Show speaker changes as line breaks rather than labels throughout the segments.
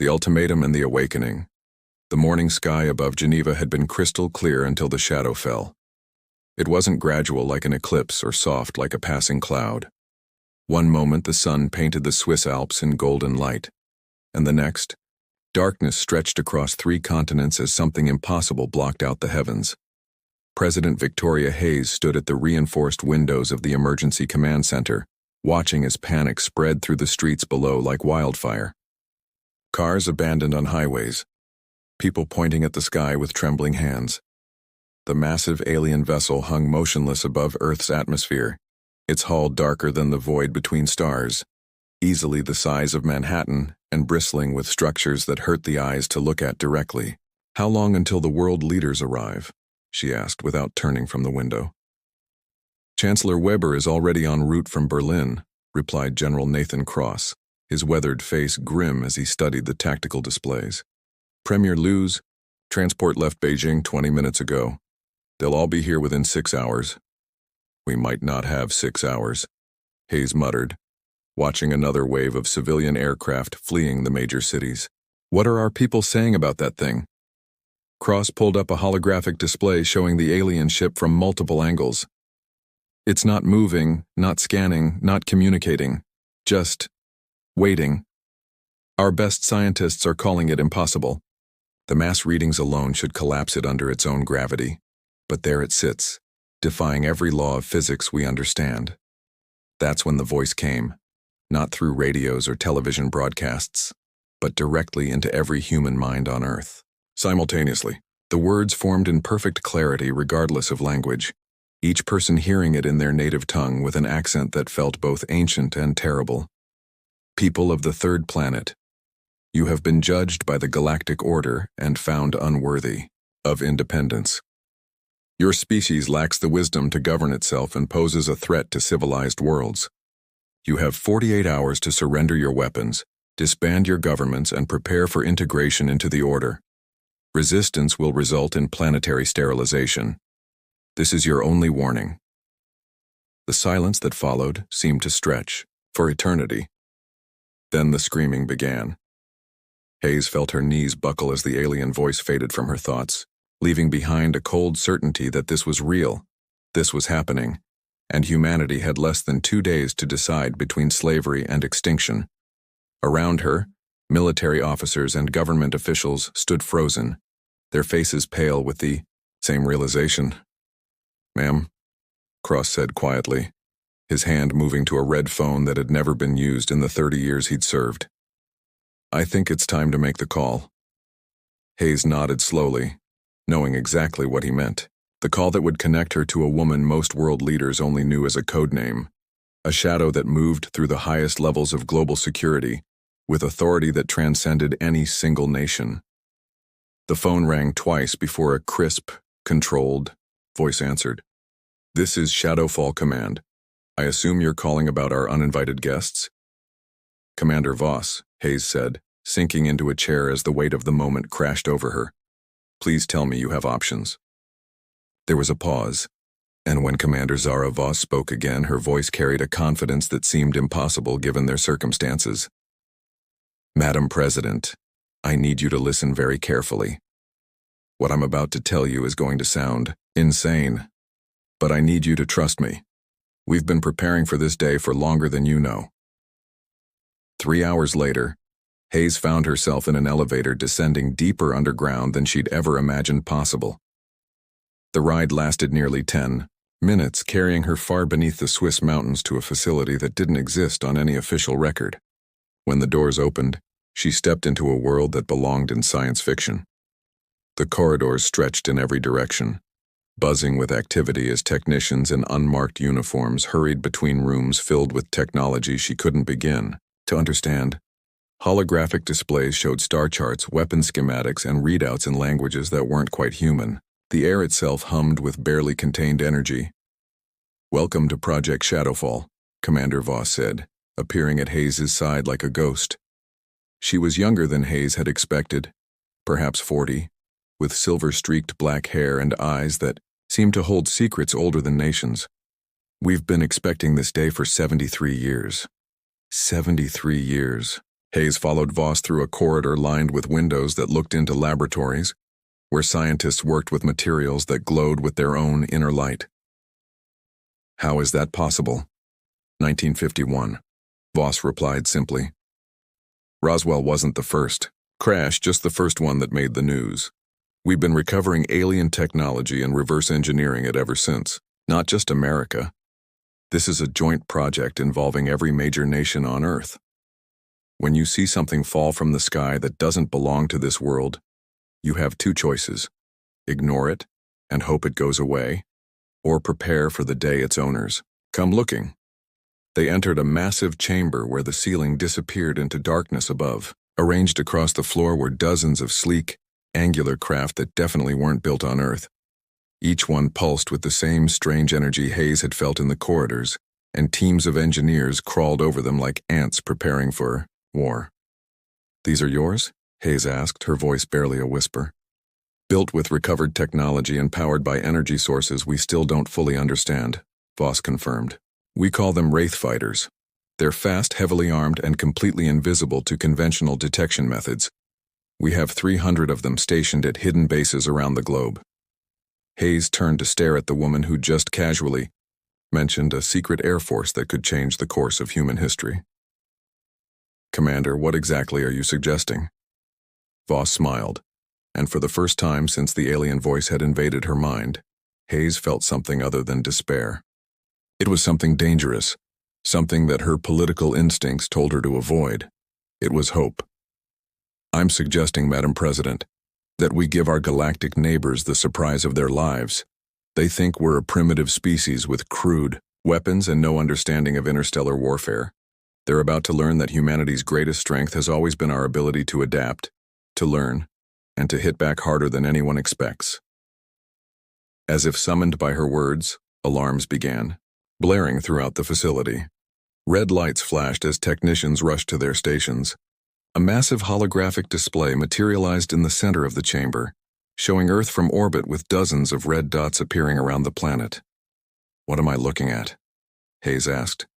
The ultimatum and the awakening. The morning sky above Geneva had been crystal clear until the shadow fell. It wasn't gradual like an eclipse or soft like a passing cloud. One moment the sun painted the Swiss Alps in golden light, and the next, darkness stretched across 3 continents as something impossible blocked out the heavens. President Victoria Hayes stood at the reinforced windows of the Emergency Command Center, watching as panic spread through the streets below like wildfire. Cars abandoned on highways, people pointing at the sky with trembling hands. The massive alien vessel hung motionless above Earth's atmosphere, its hull darker than the void between stars, easily the size of Manhattan and bristling with structures that hurt the eyes to look at directly. "How long until the world leaders arrive?" she asked without turning from the window. "Chancellor Weber is already en route from Berlin," replied General Nathan Cross, his weathered face grim as he studied the tactical displays. "Premier Liu's transport left Beijing 20 minutes ago. They'll all be here within 6 hours. "We might not have 6 hours," Hayes muttered, watching another wave of civilian aircraft fleeing the major cities. "What are our people saying about that thing?" Cross pulled up a holographic display showing the alien ship from multiple angles. "It's not moving, not scanning, not communicating, just waiting. Our best scientists are calling it impossible. The mass readings alone should collapse it under its own gravity. But there it sits, defying every law of physics we understand." That's when the voice came, not through radios or television broadcasts, but directly into every human mind on Earth. Simultaneously, the words formed in perfect clarity regardless of language, each person hearing it in their native tongue with an accent that felt both ancient and terrible. "People of the third planet, you have been judged by the Galactic Order and found unworthy of independence. Your species lacks the wisdom to govern itself and poses a threat to civilized worlds. You have 48 hours to surrender your weapons, disband your governments, and prepare for integration into the Order. Resistance will result in planetary sterilization. This is your only warning." The silence that followed seemed to stretch for eternity. Then the screaming began. Hayes felt her knees buckle as the alien voice faded from her thoughts, leaving behind a cold certainty that this was real, this was happening, and humanity had less than 2 days to decide between slavery and extinction. Around her, military officers and government officials stood frozen, their faces pale with the same realization. "Ma'am," Cross said quietly, his hand moving to a red phone that had never been used in the 30 years he'd served. "I think it's time to make the call." Hayes nodded slowly, knowing exactly what he meant. The call that would connect her to a woman most world leaders only knew as a code name, a shadow that moved through the highest levels of global security, with authority that transcended any single nation. The phone rang twice before a crisp, controlled voice answered. "This is Shadowfall Command. I assume you're calling about our uninvited guests?" "Commander Voss," Hayes said, sinking into a chair as the weight of the moment crashed over her. "Please tell me you have options." There was a pause, and when Commander Zara Voss spoke again, her voice carried a confidence that seemed impossible given their circumstances. "Madam President, I need you to listen very carefully. What I'm about to tell you is going to sound insane, but I need you to trust me. We've been preparing for this day for longer than you know." 3 hours later, Hayes found herself in an elevator descending deeper underground than she'd ever imagined possible. The ride lasted nearly 10 minutes, carrying her far beneath the Swiss mountains to a facility that didn't exist on any official record. When the doors opened, she stepped into a world that belonged in science fiction. The corridors stretched in every direction, buzzing with activity as technicians in unmarked uniforms hurried between rooms filled with technology she couldn't begin to understand. Holographic displays showed star charts, weapon schematics, and readouts in languages that weren't quite human. The air itself hummed with barely contained energy. "Welcome to Project Shadowfall," Commander Voss said, appearing at Hayes' side like a ghost. She was younger than Hayes had expected, perhaps 40, with silver-streaked black hair and eyes that seemed to hold secrets older than nations. "We've been expecting this day for 73 years. 73 years, Hayes followed Voss through a corridor lined with windows that looked into laboratories, where scientists worked with materials that glowed with their own inner light. How is that possible? 1951. Voss replied simply. Roswell wasn't the first crash, just the first one that made the news. We've been recovering alien technology and reverse engineering it ever since. Not just America. This is a joint project involving every major nation on Earth. When you see something fall from the sky that doesn't belong to this world, you have two choices: ignore it and hope it goes away, or prepare for the day its owners come looking. They entered a massive chamber where the ceiling disappeared into darkness above. Arranged across the floor were dozens of sleek, angular craft that definitely weren't built on Earth. Each one pulsed with the same strange energy Hayes had felt in the corridors, and teams of engineers crawled over them like ants preparing for war. "These are yours?" Hayes asked, her voice barely a whisper. "Built with recovered technology and powered by energy sources we still don't fully understand," Voss confirmed. "We call them Wraith Fighters. They're fast, heavily armed, and completely invisible to conventional detection methods. We have 300 of them stationed at hidden bases around the globe." Hayes turned to stare at the woman who just casually mentioned a secret air force that could change the course of human history. "Commander, what exactly are you suggesting?" Voss smiled, and for the first time since the alien voice had invaded her mind, Hayes felt something other than despair. It was something dangerous, something that her political instincts told her to avoid. It was hope. "I'm suggesting, Madam President, that we give our galactic neighbors the surprise of their lives. They think we're a primitive species with crude weapons and no understanding of interstellar warfare. They're about to learn that humanity's greatest strength has always been our ability to adapt, to learn, and to hit back harder than anyone expects." As if summoned by her words, alarms began, blaring throughout the facility. Red lights flashed as technicians rushed to their stations. A massive holographic display materialized in the center of the chamber, showing Earth from orbit with dozens of red dots appearing around the planet. "What am I looking at?" Hayes asked.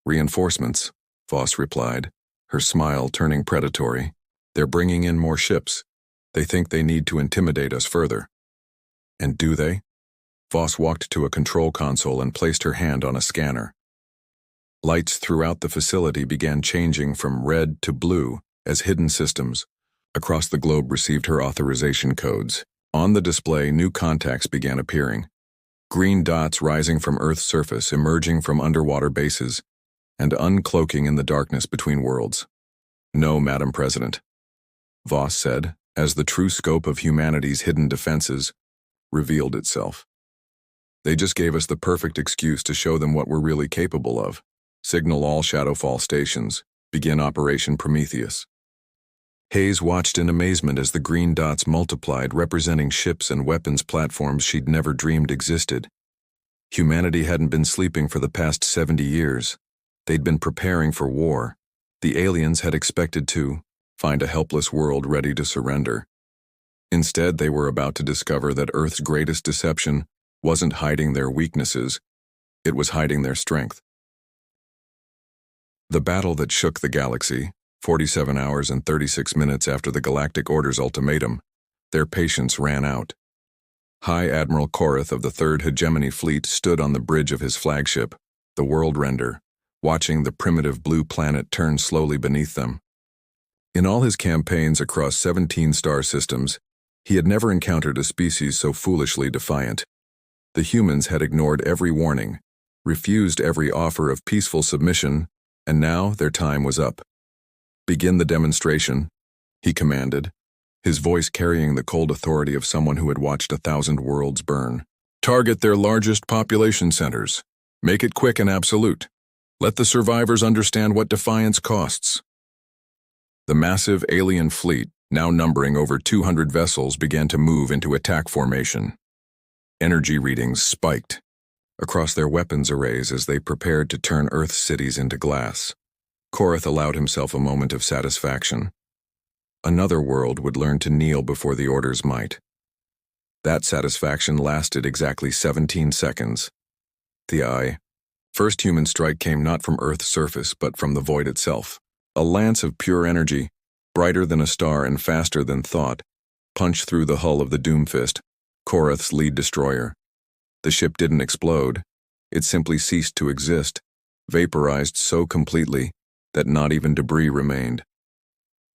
"Reinforcements," Voss replied, her smile turning predatory. "They're bringing in more ships. They think they need to intimidate us further." "And do they?" Voss walked to a control console and placed her hand on a scanner. Lights throughout the facility began changing from red to blue as hidden systems across the globe received her authorization codes. On the display, new contacts began appearing. Green dots rising from Earth's surface, emerging from underwater bases, and uncloaking in the darkness between worlds. "No, Madam President," Voss said, as the true scope of humanity's hidden defenses revealed itself. "They just gave us the perfect excuse to show them what we're really capable of. Signal all Shadowfall stations. Begin Operation Prometheus." Hayes watched in amazement as the green dots multiplied, representing ships and weapons platforms she'd never dreamed existed. Humanity hadn't been sleeping for the past 70 years. They'd been preparing for war. The aliens had expected to find a helpless world ready to surrender. Instead, they were about to discover that Earth's greatest deception wasn't hiding their weaknesses, it was hiding their strength. The battle that shook the galaxy, 47 hours and 36 minutes after the Galactic Order's ultimatum, their patience ran out. High Admiral Korath of the 3rd Hegemony Fleet stood on the bridge of his flagship, the World Render, watching the primitive blue planet turn slowly beneath them. In all his campaigns across 17 star systems, he had never encountered a species so foolishly defiant. The humans had ignored every warning, refused every offer of peaceful submission, and now their time was up. "Begin the demonstration," he commanded, his voice carrying the cold authority of someone who had watched 1,000 worlds burn. "Target their largest population centers. Make it quick and absolute. Let the survivors understand what defiance costs." The massive alien fleet, now numbering over 200 vessels, began to move into attack formation. Energy readings spiked across their weapons arrays as they prepared to turn Earth's cities into glass. Korath allowed himself a moment of satisfaction. Another world would learn to kneel before the Order's might. That satisfaction lasted exactly 17 seconds. The first human strike came not from Earth's surface but from the void itself. A lance of pure energy, brighter than a star and faster than thought, punched through the hull of the Doomfist, Korath's lead destroyer. The ship didn't explode. It simply ceased to exist, vaporized so completely that not even debris remained.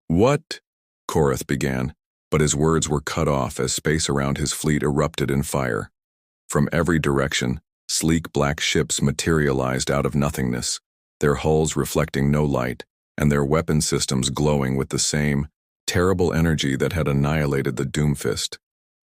"What?" Korath began, but his words were cut off as space around his fleet erupted in fire. From every direction, sleek black ships materialized out of nothingness, their hulls reflecting no light, and their weapon systems glowing with the same terrible energy that had annihilated the Doomfist.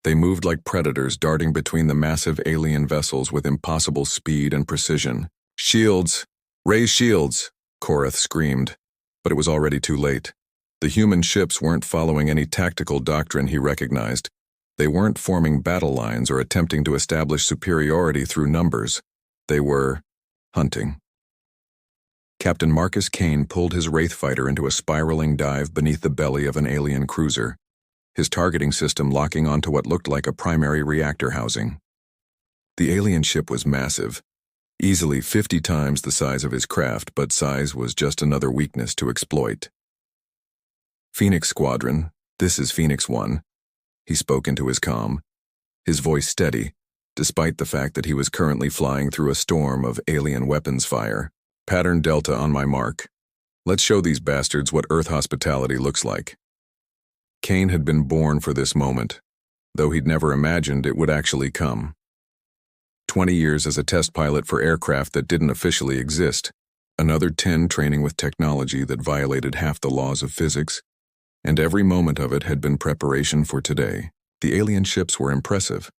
They moved like predators darting between the massive alien vessels with impossible speed and precision. "Shields! Raise shields!" Korath screamed, but it was already too late. The human ships weren't following any tactical doctrine he recognized. They weren't forming battle lines or attempting to establish superiority through numbers. They were hunting. Captain Marcus Kane pulled his Wraith fighter into a spiraling dive beneath the belly of an alien cruiser, his targeting system locking onto what looked like a primary reactor housing. The alien ship was massive, easily 50 times the size of his craft, but size was just another weakness to exploit. "Phoenix Squadron, this is Phoenix 1, he spoke into his comm, his voice steady, despite the fact that he was currently flying through a storm of alien weapons fire. "Pattern Delta on my mark. Let's show these bastards what Earth hospitality looks like." Kane had been born for this moment, though he'd never imagined it would actually come. 20 years as a test pilot for aircraft that didn't officially exist, another 10 training with technology that violated half the laws of physics, and every moment of it had been preparation for today. The alien ships were impressive,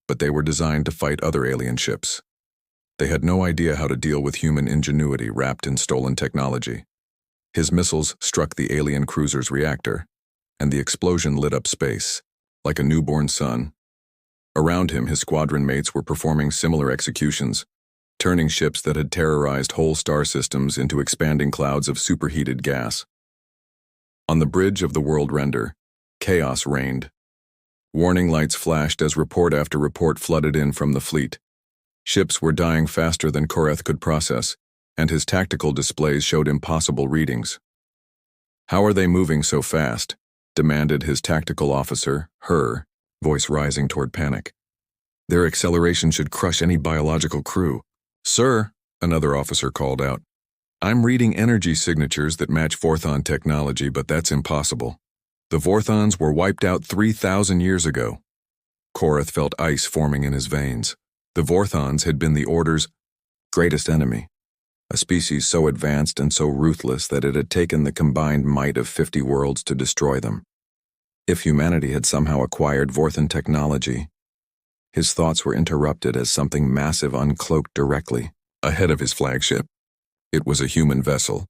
but they were designed to fight other alien ships. They had no idea how to deal with human ingenuity wrapped in stolen technology. His missiles struck the alien cruiser's reactor, and the explosion lit up space, like a newborn sun. Around him, his squadron mates were performing similar executions, turning ships that had terrorized whole star systems into expanding clouds of superheated gas. On the bridge of the world render, chaos reigned. Warning lights flashed as report after report flooded in from the fleet. Ships were dying faster than Korath could process, and his tactical displays showed impossible readings. "How are they moving so fast?" demanded his tactical officer, her voice rising toward panic. "Their acceleration should crush any biological crew." "Sir," another officer called out, "I'm reading energy signatures that match Vorthon technology, but that's impossible. The Vorthons were wiped out 3,000 years ago." Korath felt ice forming in his veins. The Vorthons had been the Order's greatest enemy, a species so advanced and so ruthless that it had taken the combined might of 50 worlds to destroy them. If humanity had somehow acquired Vorthon technology, his thoughts were interrupted as something massive uncloaked directly ahead of his flagship. It was a human vessel,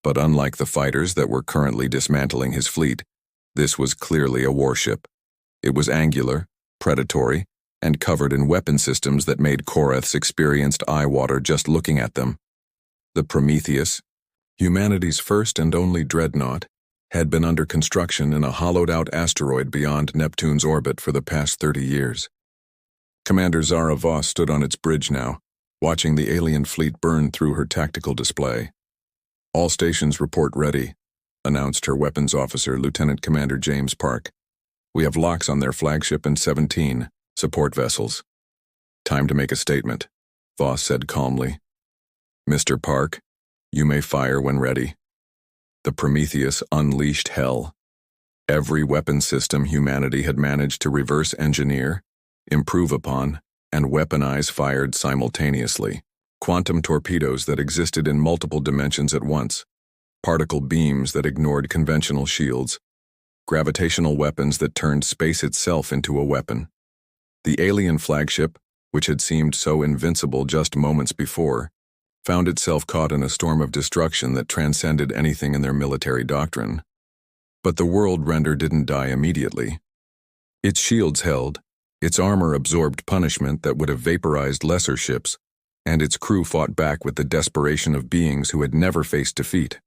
but unlike the fighters that were currently dismantling his fleet, this was clearly a warship. It was angular, predatory, and covered in weapon systems that made Korath's experienced eye water just looking at them. The Prometheus, humanity's first and only dreadnought, had been under construction in a hollowed-out asteroid beyond Neptune's orbit for the past 30 years. Commander Zara Voss stood on its bridge now, watching the alien fleet burn through her tactical display. "All stations report ready," announced her weapons officer, Lieutenant Commander James Park. "We have locks on their flagship and 17 support vessels." "Time to make a statement," Voss said calmly. "Mr. Park, you may fire when ready." The Prometheus unleashed hell. Every weapon system humanity had managed to reverse engineer, improve upon, and weaponize fired simultaneously. Quantum torpedoes that existed in multiple dimensions at once, particle beams that ignored conventional shields, gravitational weapons that turned space itself into a weapon. The alien flagship, which had seemed so invincible just moments before, found itself caught in a storm of destruction that transcended anything in their military doctrine. But the world render didn't die immediately. Its shields held, its armor absorbed punishment that would have vaporized lesser ships, and its crew fought back with the desperation of beings who had never faced defeat.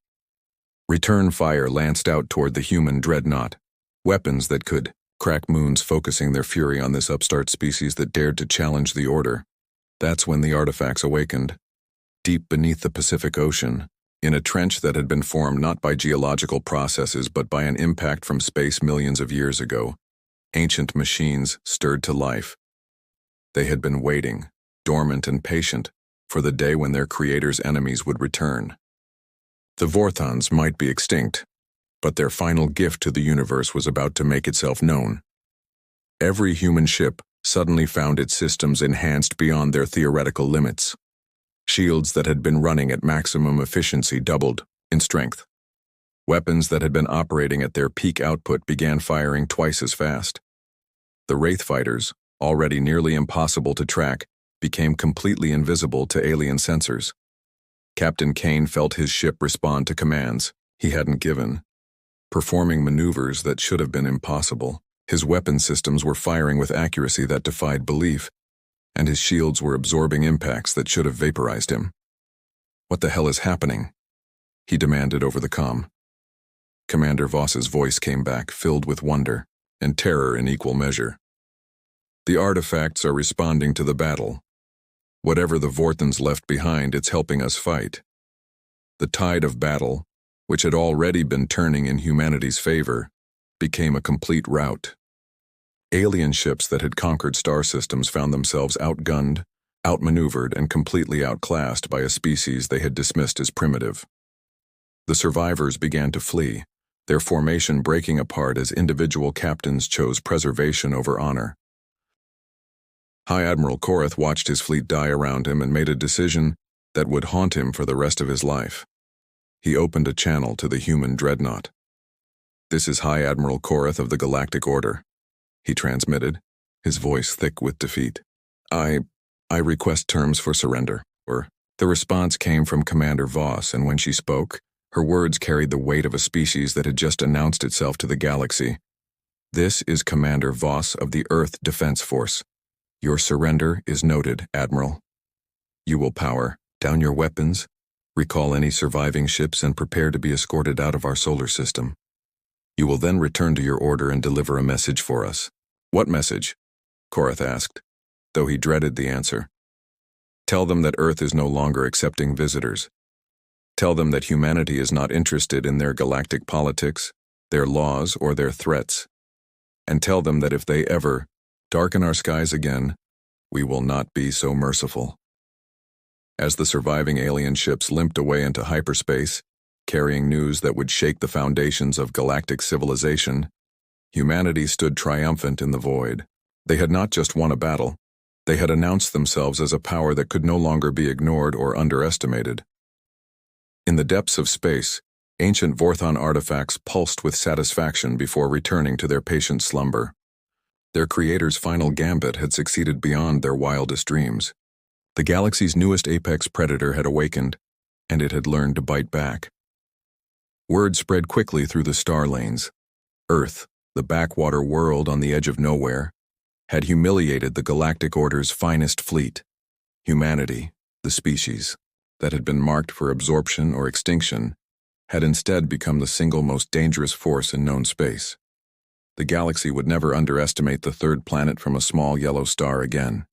Return fire lanced out toward the human dreadnought, weapons that could crack moons, focusing their fury on this upstart species that dared to challenge the Order. That's when the artifacts awakened. Deep beneath the Pacific Ocean, in a trench that had been formed not by geological processes but by an impact from space millions of years ago, ancient machines stirred to life. They had been waiting, dormant and patient, for the day when their creator's enemies would return. The Vorthons might be extinct, but their final gift to the universe was about to make itself known. Every human ship suddenly found its systems enhanced beyond their theoretical limits. Shields that had been running at maximum efficiency doubled in strength. Weapons that had been operating at their peak output began firing twice as fast. The Wraith fighters, already nearly impossible to track, became completely invisible to alien sensors. Captain Kane felt his ship respond to commands he hadn't given, performing maneuvers that should have been impossible. His weapon systems were firing with accuracy that defied belief, and his shields were absorbing impacts that should have vaporized him. "What the hell is happening?" he demanded over the comm. Commander Voss's voice came back, filled with wonder and terror in equal measure. "The artifacts are responding to the battle. Whatever the Vorthons left behind, it's helping us fight. The tide of battle, which had already been turning in humanity's favor, became a complete rout. Alien ships that had conquered star systems found themselves outgunned, outmaneuvered, and completely outclassed by a species they had dismissed as primitive. The survivors began to flee, their formation breaking apart as individual captains chose preservation over honor. High Admiral Korath watched his fleet die around him and made a decision that would haunt him for the rest of his life. He opened a channel to the human dreadnought. "This is High Admiral Korath of the Galactic Order," he transmitted, his voice thick with defeat. I request terms for surrender." The response came from Commander Voss, and when she spoke, her words carried the weight of a species that had just announced itself to the galaxy. "This is Commander Voss of the Earth Defense Force. Your surrender is noted, Admiral. You will power down your weapons, recall any surviving ships, and prepare to be escorted out of our solar system. You will then return to your order and deliver a message for us." "What message?" Korath asked, though he dreaded the answer. "Tell them that Earth is no longer accepting visitors. Tell them that humanity is not interested in their galactic politics, their laws, or their threats. And tell them that if they ever darken our skies again, we will not be so merciful." As the surviving alien ships limped away into hyperspace, carrying news that would shake the foundations of galactic civilization, humanity stood triumphant in the void. They had not just won a battle, they had announced themselves as a power that could no longer be ignored or underestimated. In the depths of space, ancient Vorthon artifacts pulsed with satisfaction before returning to their patient slumber. Their creator's final gambit had succeeded beyond their wildest dreams. The galaxy's newest apex predator had awakened, and it had learned to bite back. Word spread quickly through the star lanes. Earth, the backwater world on the edge of nowhere, had humiliated the Galactic Order's finest fleet. Humanity, the species that had been marked for absorption or extinction, had instead become the single most dangerous force in known space. The galaxy would never underestimate the third planet from a small yellow star again.